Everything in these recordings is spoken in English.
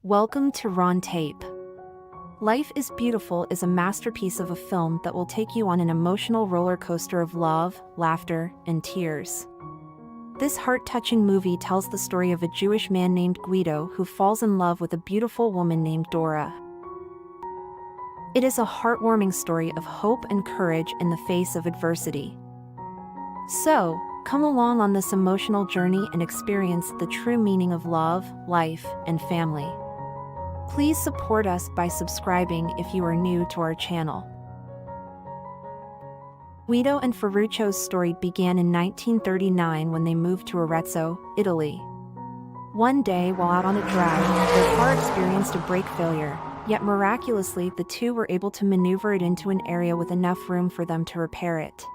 Welcome to RonTape. Life is Beautiful is a masterpiece of a film that will take you on an emotional roller coaster of love, laughter, and tears. This heart-touching movie tells the story of a Jewish man named Guido who falls in love with a beautiful woman named Dora. It is a heartwarming story of hope and courage in the face of adversity. So, come along on this emotional journey and experience the true meaning of love, life, and family. Please support us by subscribing if you are new to our channel. Guido and Ferruccio's story began in 1939 when they moved to Arezzo, Italy. One day, while out on a drive, their car experienced a brake failure, yet miraculously the two were able to maneuver it into an area with enough room for them to repair it.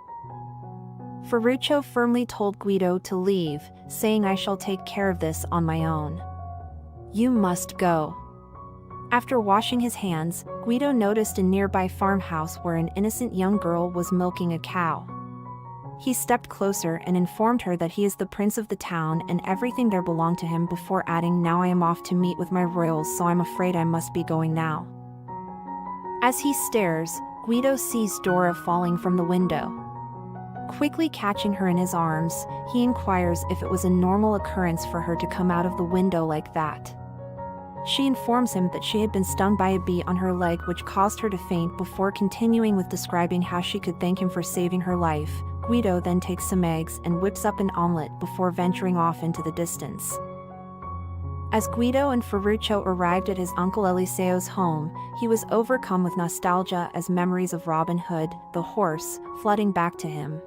Ferruccio firmly told Guido to leave, saying, "I shall take care of this on my own. You must go." After washing his hands, Guido noticed a nearby farmhouse where an innocent young girl was milking a cow. He stepped closer and informed her that he is the prince of the town and everything there belonged to him, before adding, "Now I am off to meet with my royals, so I'm afraid I must be going now." As he stares, Guido sees Dora falling from the window. Quickly catching her in his arms, he inquires if it was a normal occurrence for her to come out of the window like that. She informs him that she had been stung by a bee on her leg, which caused her to faint, before continuing with describing how she could thank him for saving her life. Guido then takes some eggs and whips up an omelet before venturing off into the distance. As Guido and Ferruccio arrived at his uncle Eliseo's home, he was overcome with nostalgia as memories of Robin Hood, the horse, flooding back to him.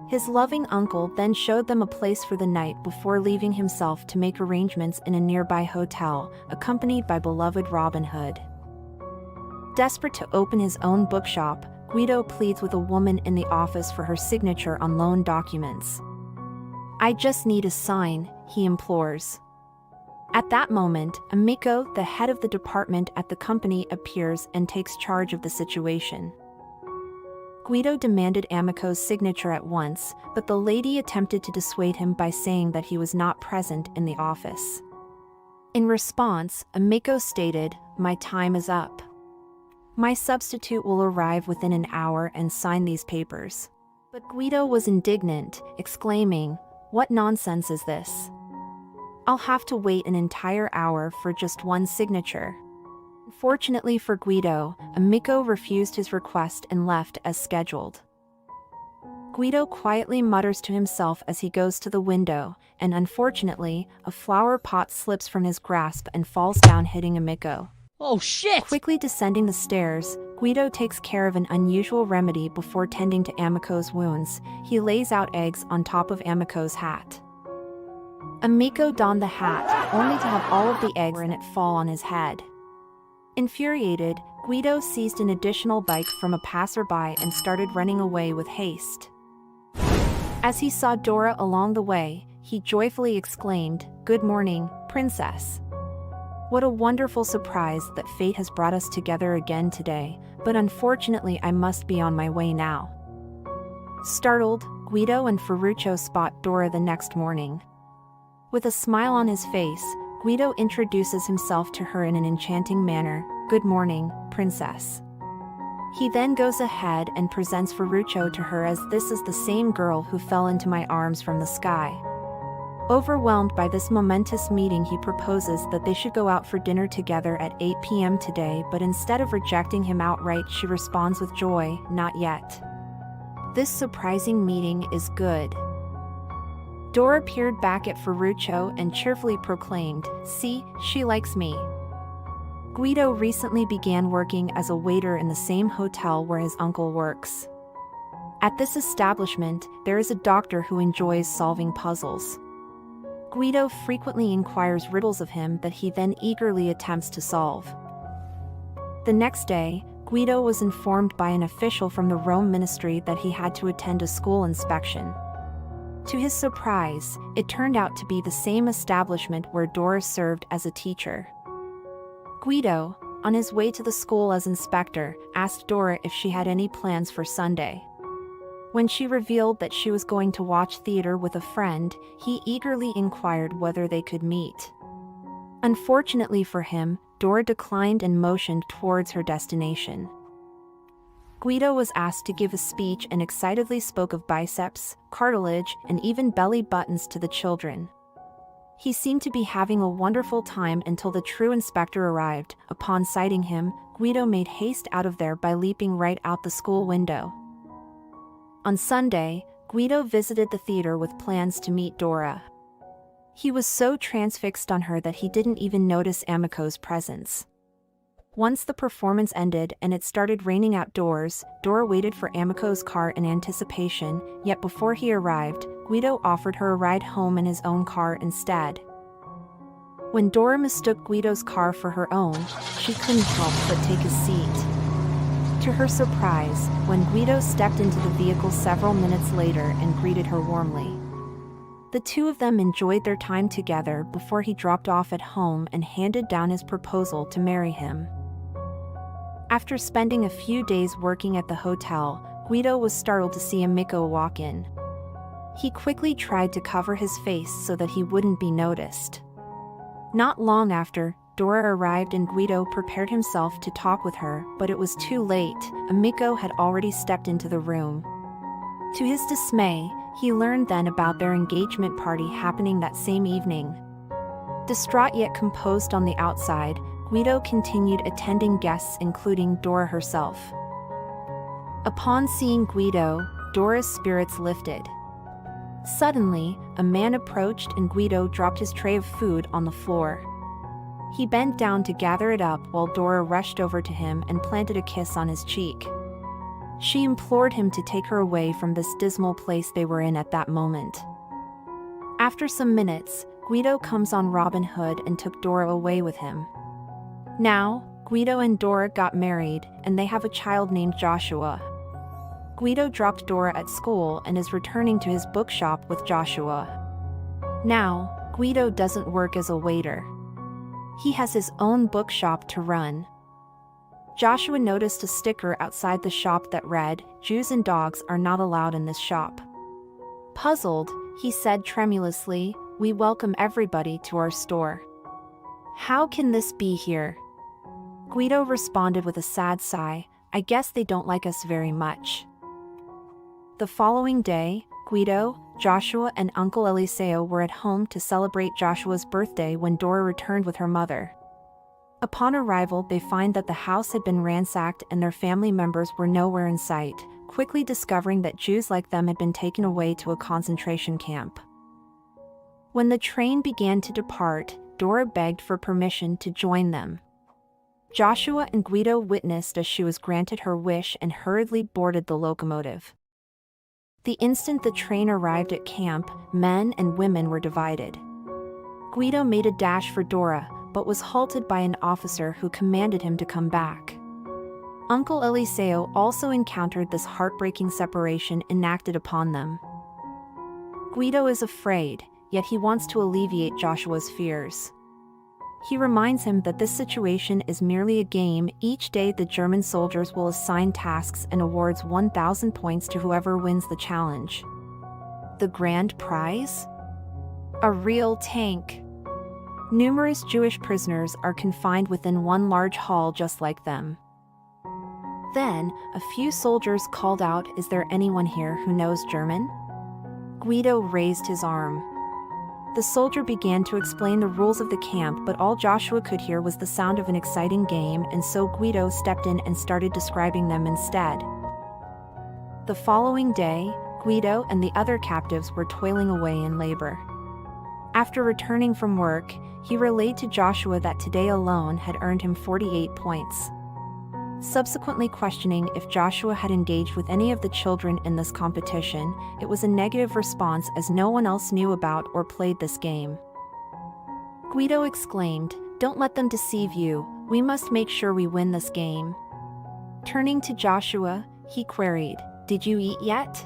His loving uncle then showed them a place for the night before leaving himself to make arrangements in a nearby hotel, accompanied by beloved Robin Hood. Desperate to open his own bookshop, Guido pleads with a woman in the office for her signature on loan documents. "I just need a sign," he implores. At that moment, Amico, the head of the department at the company, appears and takes charge of the situation. Guido demanded Amico's signature at once, but the lady attempted to dissuade him by saying that he was not present in the office. In response, Amico stated, "My time is up. My substitute will arrive within an hour and sign these papers." But Guido was indignant, exclaiming, "What nonsense is this? I'll have to wait an entire hour for just one signature." Fortunately for Guido, Amico refused his request and left as scheduled. Guido quietly mutters to himself as he goes to the window, and unfortunately, a flower pot slips from his grasp and falls down, hitting Amico. Oh shit! Quickly descending the stairs, Guido takes care of an unusual remedy before tending to Amico's wounds. He lays out eggs on top of Amico's hat. Amico donned the hat, only to have all of the eggs in it fall on his head. Infuriated, Guido seized an additional bike from a passerby and started running away with haste. As he saw Dora along the way, he joyfully exclaimed, "Good morning, princess. What a wonderful surprise that fate has brought us together again today, but unfortunately I must be on my way now." Startled, Guido and Ferruccio spot Dora the next morning. With a smile on his face, Guido introduces himself to her in an enchanting manner, "Good morning, princess." He then goes ahead and presents Ferruccio to her as this is the same girl who fell into my arms from the sky. Overwhelmed by this momentous meeting, he proposes that they should go out for dinner together at 8 p.m. today, but instead of rejecting him outright, she responds with joy, "Not yet. This surprising meeting is good." Dora peered back at Ferruccio and cheerfully proclaimed, "See, she likes me." Guido recently began working as a waiter in the same hotel where his uncle works. At this establishment, there is a doctor who enjoys solving puzzles. Guido frequently inquires riddles of him that he then eagerly attempts to solve. The next day, Guido was informed by an official from the Rome ministry that he had to attend a school inspection. To his surprise, it turned out to be the same establishment where Dora served as a teacher. Guido, on his way to the school as inspector, asked Dora if she had any plans for Sunday. When she revealed that she was going to watch theater with a friend, he eagerly inquired whether they could meet. Unfortunately for him, Dora declined and motioned towards her destination. Guido was asked to give a speech and excitedly spoke of biceps, cartilage, and even belly buttons to the children. He seemed to be having a wonderful time until the true inspector arrived. Upon sighting him, Guido made haste out of there by leaping right out the school window. On Sunday, Guido visited the theater with plans to meet Dora. He was so transfixed on her that he didn't even notice Amico's presence. Once the performance ended and it started raining outdoors, Dora waited for Amico's car in anticipation, yet before he arrived, Guido offered her a ride home in his own car instead. When Dora mistook Guido's car for her own, she couldn't help but take a seat. To her surprise, when Guido stepped into the vehicle several minutes later and greeted her warmly. The two of them enjoyed their time together before he dropped off at home and handed down his proposal to marry him. After spending a few days working at the hotel, Guido was startled to see Amico walk in. He quickly tried to cover his face so that he wouldn't be noticed. Not long after, Dora arrived and Guido prepared himself to talk with her, but it was too late. Amico had already stepped into the room. To his dismay, he learned then about their engagement party happening that same evening. Distraught yet composed on the outside, Guido continued attending guests including Dora herself. Upon seeing Guido, Dora's spirits lifted. Suddenly, a man approached and Guido dropped his tray of food on the floor. He bent down to gather it up while Dora rushed over to him and planted a kiss on his cheek. She implored him to take her away from this dismal place they were in at that moment. After some minutes, Guido comes on Robin Hood and took Dora away with him. Now, Guido and Dora got married, and they have a child named Giosue. Guido dropped Dora at school and is returning to his bookshop with Giosue. Now, Guido doesn't work as a waiter. He has his own bookshop to run. Giosue noticed a sticker outside the shop that read, "Jews and dogs are not allowed in this shop." Puzzled, he said tremulously, "We welcome everybody to our store. How can this be here?" Guido responded with a sad sigh, "I guess they don't like us very much." The following day, Guido, Giosue and Uncle Eliseo were at home to celebrate Joshua's birthday when Dora returned with her mother. Upon arrival, they find that the house had been ransacked and their family members were nowhere in sight, quickly discovering that Jews like them had been taken away to a concentration camp. When the train began to depart, Dora begged for permission to join them. Giosue and Guido witnessed as she was granted her wish and hurriedly boarded the locomotive. The instant the train arrived at camp, men and women were divided. Guido made a dash for Dora, but was halted by an officer who commanded him to come back. Uncle Eliseo also encountered this heartbreaking separation enacted upon them. Guido is afraid, yet he wants to alleviate Joshua's fears. He reminds him that this situation is merely a game. Each day the German soldiers will assign tasks and awards 1,000 points to whoever wins the challenge. The grand prize? A real tank. Numerous Jewish prisoners are confined within one large hall just like them. Then, a few soldiers called out, "Is there anyone here who knows German?" Guido raised his arm. The soldier began to explain the rules of the camp, but all Giosue could hear was the sound of an exciting game, and so Guido stepped in and started describing them instead. The following day, Guido and the other captives were toiling away in labor. After returning from work, he relayed to Giosue that today alone had earned him 48 points. Subsequently questioning if Giosue had engaged with any of the children in this competition, it was a negative response as no one else knew about or played this game. Guido exclaimed, "Don't let them deceive you, we must make sure we win this game." Turning to Giosue, he queried, "Did you eat yet?"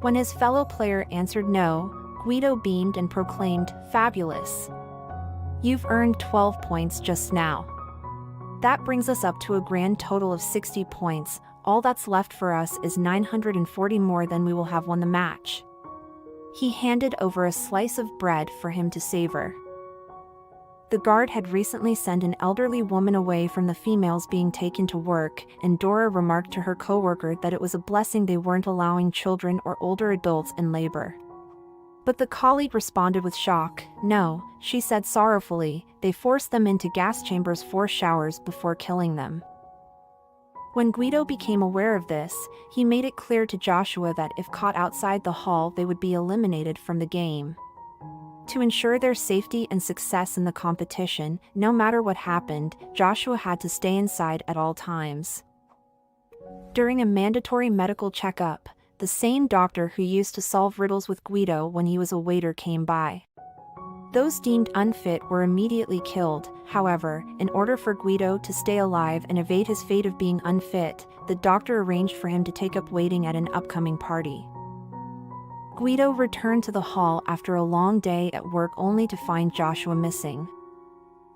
When his fellow player answered no, Guido beamed and proclaimed, "Fabulous! You've earned 12 points just now. That brings us up to a grand total of 60 points. All that's left for us is 940 more than we will have won the match." He handed over a slice of bread for him to savor. The guard had recently sent an elderly woman away from the females being taken to work, and Dora remarked to her coworker that it was a blessing they weren't allowing children or older adults in labor. But the colleague responded with shock. No, she said sorrowfully, they forced them into gas chambers for showers before killing them. When Guido became aware of this, he made it clear to Giosue that if caught outside the hall they would be eliminated from the game. To ensure their safety and success in the competition, no matter what happened, Giosue had to stay inside at all times. During a mandatory medical checkup, the same doctor who used to solve riddles with Guido when he was a waiter came by. Those deemed unfit were immediately killed. However, in order for Guido to stay alive and evade his fate of being unfit, the doctor arranged for him to take up waiting at an upcoming party. Guido returned to the hall after a long day at work only to find Giosue missing.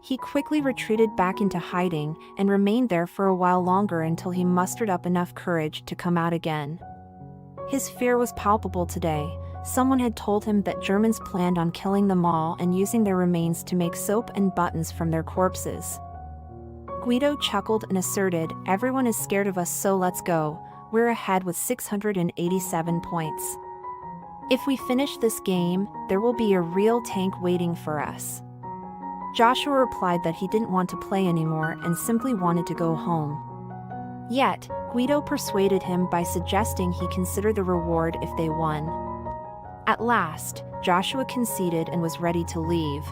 He quickly retreated back into hiding and remained there for a while longer until he mustered up enough courage to come out again. His fear was palpable today. Someone had told him that Germans planned on killing them all and using their remains to make soap and buttons from their corpses. Guido chuckled and asserted, "Everyone is scared of us, so let's go. We're ahead with 687 points. If we finish this game, there will be a real tank waiting for us." Giosue replied that he didn't want to play anymore and simply wanted to go home. Yet, Guido persuaded him by suggesting he consider the reward if they won. At last, Giosue conceded and was ready to leave.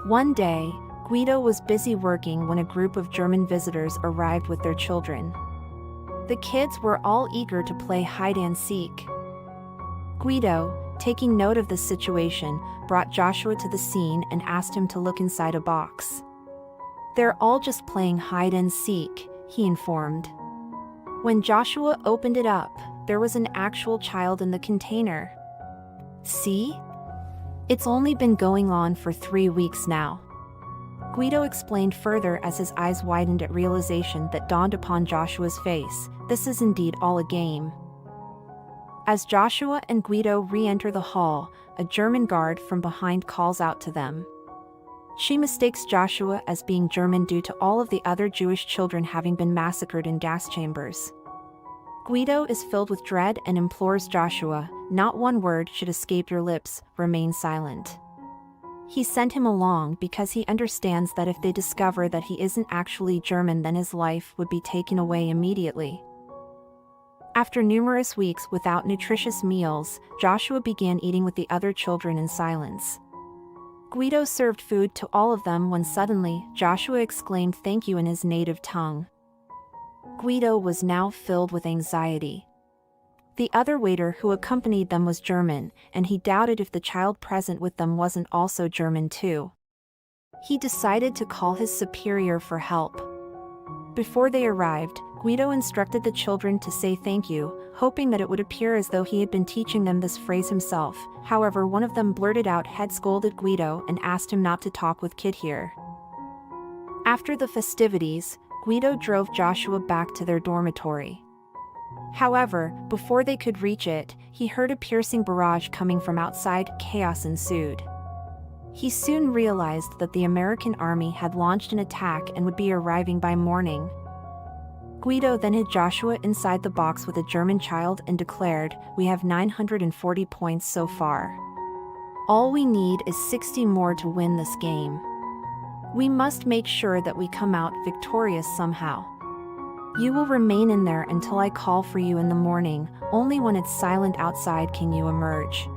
One day, Guido was busy working when a group of German visitors arrived with their children. The kids were all eager to play hide-and-seek. Guido, taking note of the situation, brought Giosue to the scene and asked him to look inside a box. "They're all just playing hide-and-seek," he informed. When Giosue opened it up, there was an actual child in the container. "See? It's only been going on for 3 weeks now," Guido explained further as his eyes widened at realization that dawned upon Joshua's face. This is indeed all a game. As Giosue and Guido re-enter the hall, a German guard from behind calls out to them. She mistakes Giosue as being German due to all of the other Jewish children having been massacred in gas chambers. Guido is filled with dread and implores Giosue, "Not one word should escape your lips, remain silent." He sent him along because he understands that if they discover that he isn't actually German, then his life would be taken away immediately. After numerous weeks without nutritious meals, Giosue began eating with the other children in silence. Guido served food to all of them when suddenly, Giosue exclaimed thank you in his native tongue. Guido was now filled with anxiety. The other waiter who accompanied them was German, and he doubted if the child present with them wasn't also German too. He decided to call his superior for help. Before they arrived, Guido instructed the children to say thank you, hoping that it would appear as though he had been teaching them this phrase himself. However, one of them blurted out had scolded Guido and asked him not to talk with Kid here. After the festivities, Guido drove Giosue back to their dormitory. However, before they could reach it, he heard a piercing barrage coming from outside. Chaos ensued. He soon realized that the American army had launched an attack and would be arriving by morning. Guido then hid Giosue inside the box with a German child and declared, "We have 940 points so far. All we need is 60 more to win this game. We must make sure that we come out victorious somehow. You will remain in there until I call for you in the morning. Only when it's silent outside can you emerge."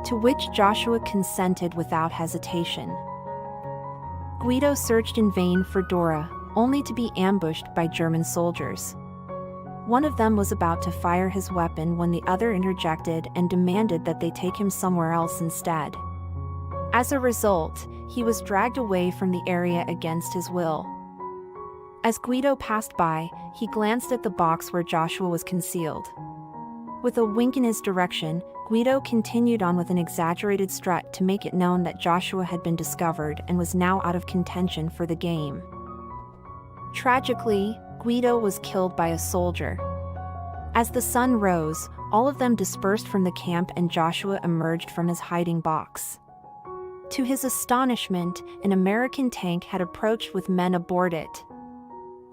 To which Giosue consented without hesitation. Guido searched in vain for Dora, only to be ambushed by German soldiers. One of them was about to fire his weapon when the other interjected and demanded that they take him somewhere else instead. As a result, he was dragged away from the area against his will. As Guido passed by, he glanced at the box where Giosue was concealed. With a wink in his direction, Guido continued on with an exaggerated strut to make it known that Giosue had been discovered and was now out of contention for the game. Tragically, Guido was killed by a soldier. As the sun rose, all of them dispersed from the camp and Giosue emerged from his hiding box. To his astonishment, an American tank had approached with men aboard it.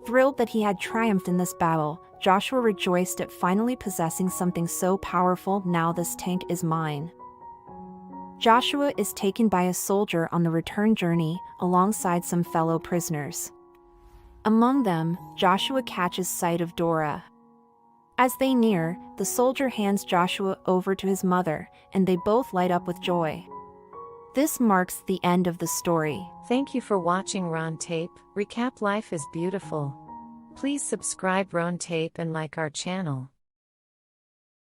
Thrilled that he had triumphed in this battle, Joshua rejoiced at finally possessing something so powerful. Now this tank is mine. Joshua is taken by a soldier on the return journey, alongside some fellow prisoners. Among them, Joshua catches sight of Dora. As they near, the soldier hands Joshua over to his mother, and they both light up with joy. This marks the end of the story. Thank you for watching RonTape. Recap Life is Beautiful. Please subscribe RonTape and like our channel.